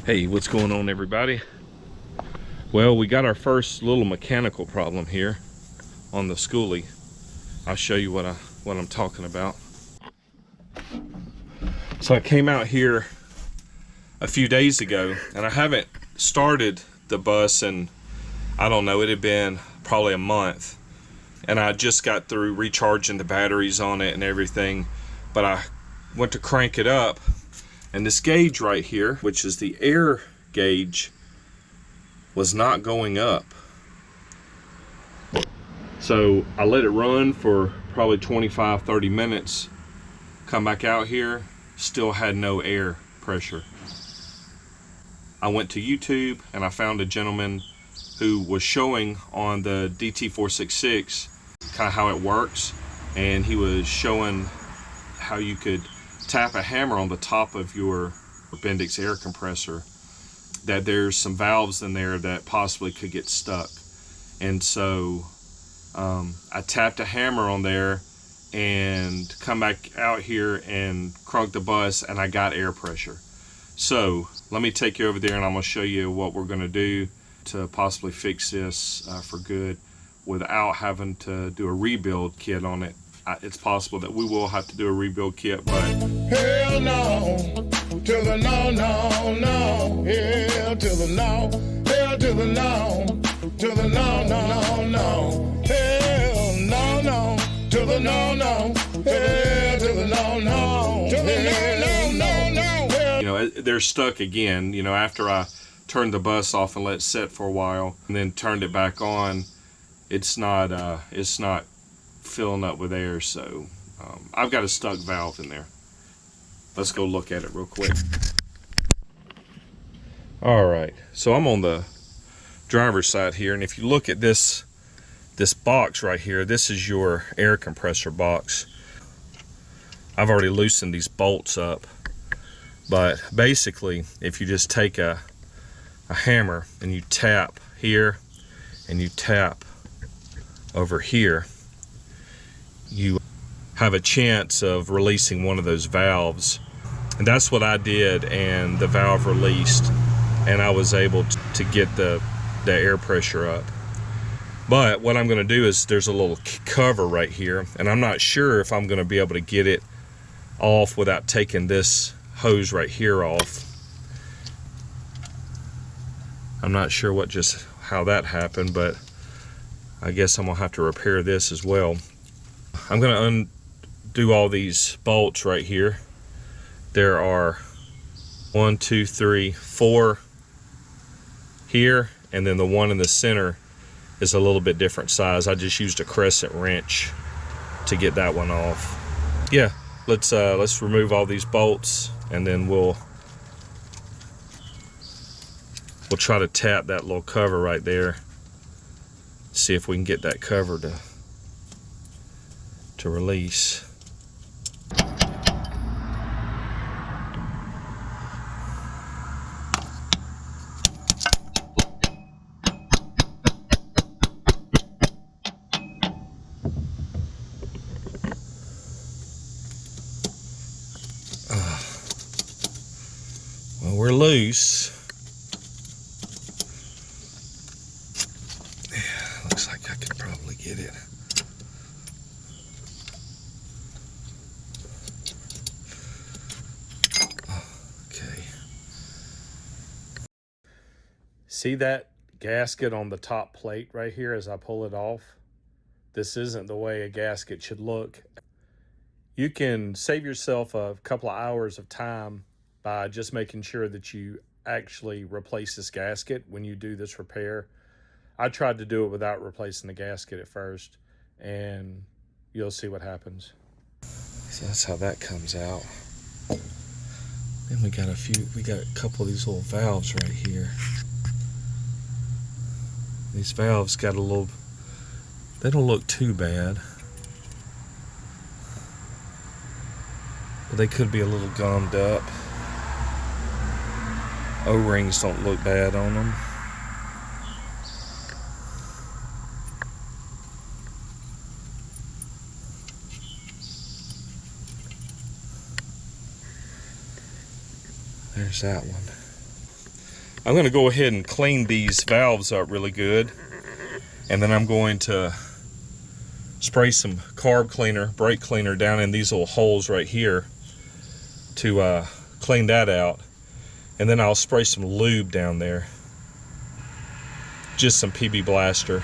Hey, what's going on, everybody? Well, we got our first little mechanical problem here on the Skoolie. I'll show you what I'm talking about. So I came out here a few days ago, and I haven't started the bus in, I don't know, it had been probably a month, and I just got through recharging the batteries on it and everything, but I went to crank it up, and this gauge right here, which is the air gauge, was not going up. So I let it run for probably 25-30 minutes, come back out here, still had no air pressure. I went to YouTube and I found a gentleman who was showing on the DT466 kind of how it works, and he was showing how you could tap a hammer on the top of your Bendix air compressor, that there's some valves in there that possibly could get stuck. And so I tapped a hammer on there and come back out here and crunk the bus, and I got air pressure. So let me take you over there and I'm gonna show you what we're gonna do to possibly fix this for good without having to do a rebuild kit on it. It's possible that we will have to do a rebuild kit, but hell no, to the no, no, no, hell to the no, hell to the no, to the no, no, no, hell no, no, to the no, no, hell to the no, no, to the no, no, no, no. You know, they're stuck again. You know, after I turned the bus off and let it sit for a while and then turned it back on, it's not filling up with air. So I've got a stuck valve in there. Let's go look at it real quick. All right, so I'm on the driver's side here, and if you look at this box right here, this is your air compressor box. I've already loosened these bolts up, but basically if you just take a hammer and you tap here and you tap over here, you have a chance of releasing one of those valves. And that's what I did, and the valve released and I was able to get the air pressure up. But what I'm going to do is, there's a little cover right here, and I'm not sure if I'm going to be able to get it off without taking this hose right here off. I'm not sure how that happened, but I guess I'm gonna have to repair this as well. I'm gonna undo all these bolts right here. There are 1, 2, 3, 4 here, and then the one in the center is a little bit different size. I just used a crescent wrench to get that one off. Yeah, let's remove all these bolts, and then we'll try to tap that little cover right there. See if we can get that cover to release. Well, we're loose. Yeah, looks like I could probably get it. Okay. See that gasket on the top plate right here as I pull it off? This isn't the way a gasket should look. You can save yourself a couple of hours of time by just making sure that you actually replace this gasket when you do this repair. I tried to do it without replacing the gasket at first, and you'll see what happens. So that's how that comes out. Then we got a couple of these little valves right here. These valves got they don't look too bad, but they could be a little gummed up. O-rings don't look bad on them. There's that one. I'm going to go ahead and clean these valves up really good, and then I'm going to spray some carb cleaner, brake cleaner down in these little holes right here to clean that out, and then I'll spray some lube down there, just some PB Blaster.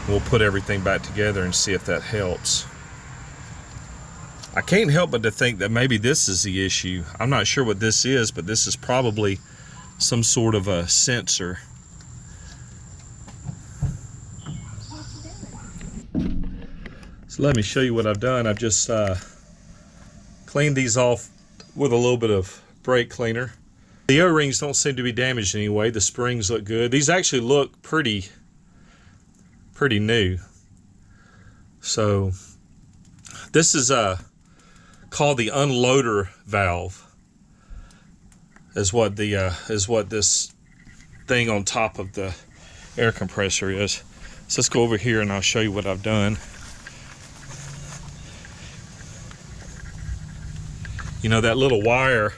We'll put everything back together and see if that helps. I can't help but to think that maybe this is the issue. I'm not sure what this is, but this is probably some sort of a sensor. So let me show you what I've done. I've just cleaned these off with a little bit of brake cleaner. The O-rings don't seem to be damaged anyway. The springs look good. These actually look pretty new. So this is called the unloader valve. Is what this thing on top of the air compressor is. So let's go over here and I'll show you what I've done. You know, that little wire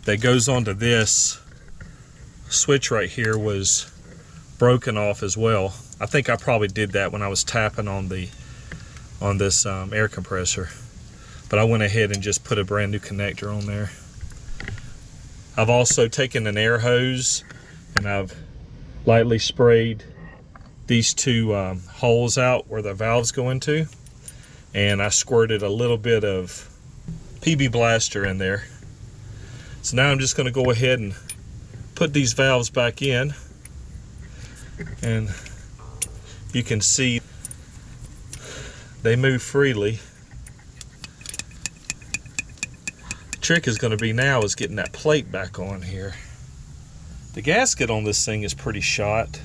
that goes onto this switch right here was broken off as well. I think I probably did that when I was tapping on this air compressor, but I went ahead and just put a brand new connector on there. I've also taken an air hose and I've lightly sprayed these two holes out where the valves go into, and I squirted a little bit of PB Blaster in there. So now I'm just going to go ahead and put these valves back in, and you can see they move freely. Trick is going to be now is getting that plate back on here. The gasket on this thing is pretty shot.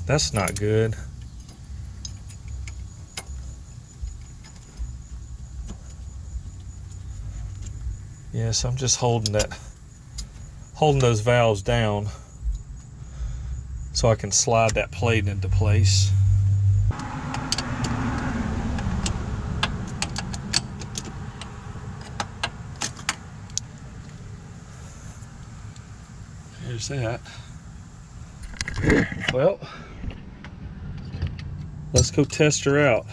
That's not good. Yes, I'm just holding those valves down so I can slide that plate into place. There's that. Well, let's go test her out.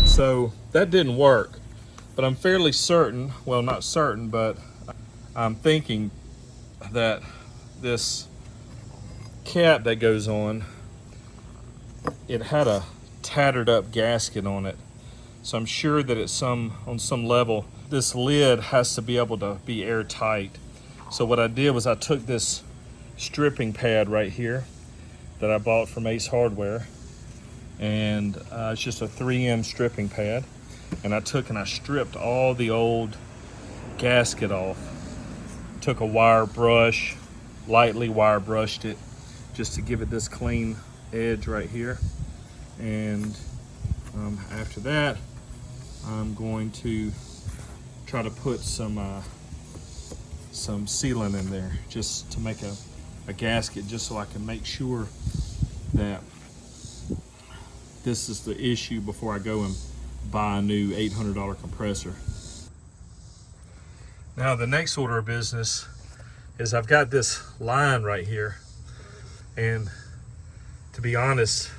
So that didn't work, but I'm fairly certain, well, not certain, but I'm thinking that this cap that goes on, it had a tattered up gasket on it. So I'm sure that it's on some level, this lid has to be able to be airtight. So what I did was I took this stripping pad right here that I bought from Ace Hardware, and it's just a 3M stripping pad, and I took and I stripped all the old gasket off. Took a wire brush, lightly wire brushed it just to give it this clean edge right here, and after that I'm going to try to put some sealant in there just to make a gasket, just so I can make sure that this is the issue before I go and buy a new $800 compressor. Now the next order of business is I've got this line right here, and to be honest,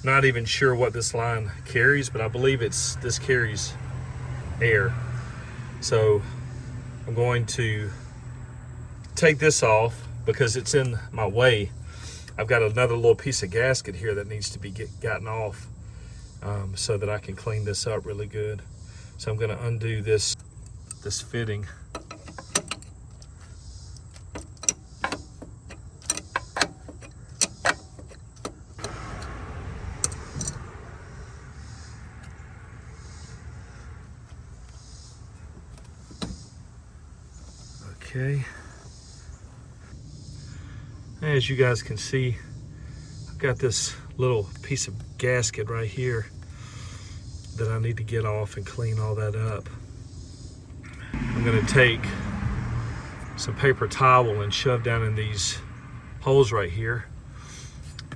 not even sure what this line carries, but I believe this carries air. So I'm going to take this off because it's in my way. I've got another little piece of gasket here that needs to be gotten off so that I can clean this up really good. So I'm going to undo this fitting. Okay. As you guys can see, I've got this little piece of gasket right here that I need to get off and clean all that up. I'm gonna take some paper towel and shove down in these holes right here.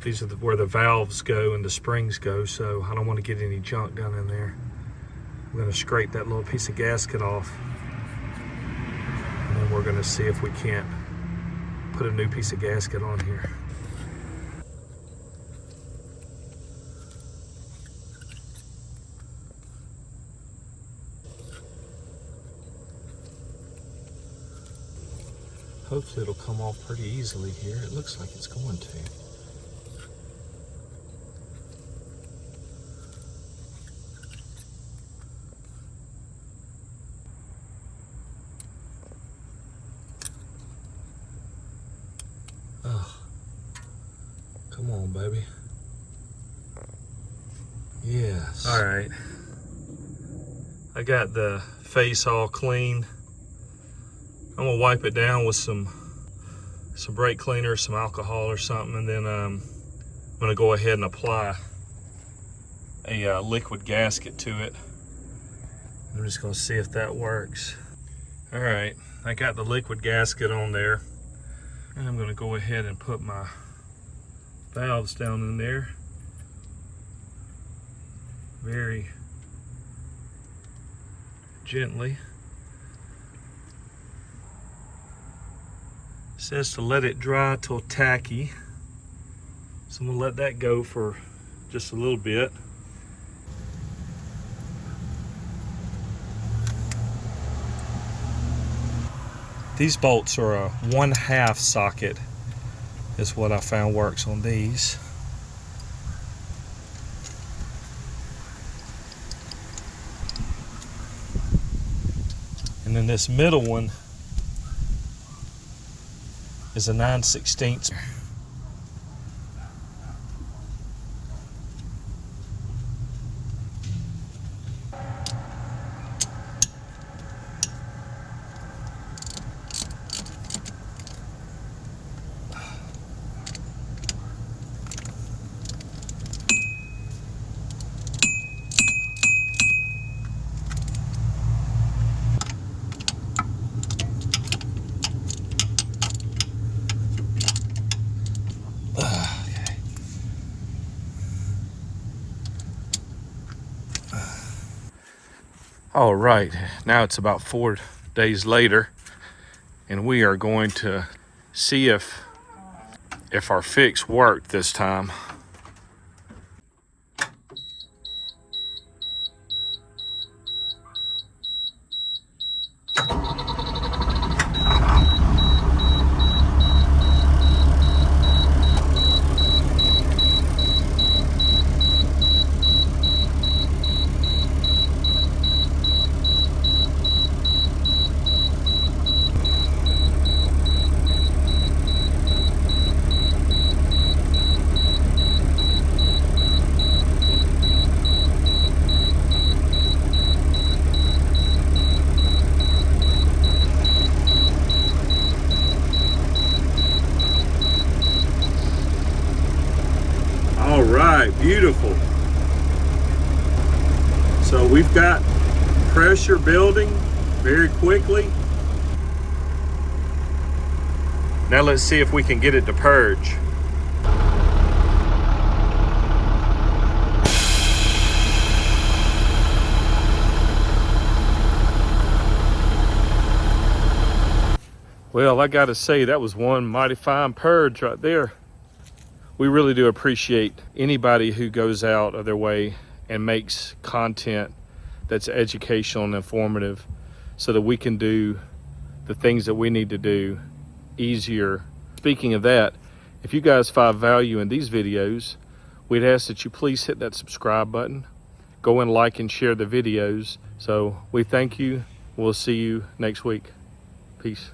These are where the valves go and the springs go, so I don't want to get any junk down in there. I'm gonna scrape that little piece of gasket off, and then we're gonna see if we can't put a new piece of gasket on here. Hopefully it'll come off pretty easily here. It looks like it's going to. Oh, come on, baby. Yes. All right. I got the face all clean. I'm gonna wipe it down with some brake cleaner, some alcohol or something, and then I'm gonna go ahead and apply a liquid gasket to it. I'm just gonna see if that works. All right, I got the liquid gasket on there, and I'm gonna go ahead and put my valves down in there very gently. It says to let it dry till tacky, so I'm gonna let that go for just a little bit. These bolts are a 1/2 socket is what I found works on these. And then this middle one is a 9/16. All right, now it's about 4 days later, and we are going to see if our fix worked this time. All right, beautiful. So we've got pressure building very quickly. Now let's see if we can get it to purge. Well, I gotta say, that was one mighty fine purge right there. We really do appreciate anybody who goes out of their way and makes content that's educational and informative so that we can do the things that we need to do easier. Speaking of that, if you guys find value in these videos, we'd ask that you please hit that subscribe button. Go and like and share the videos. So we thank you. We'll see you next week. Peace.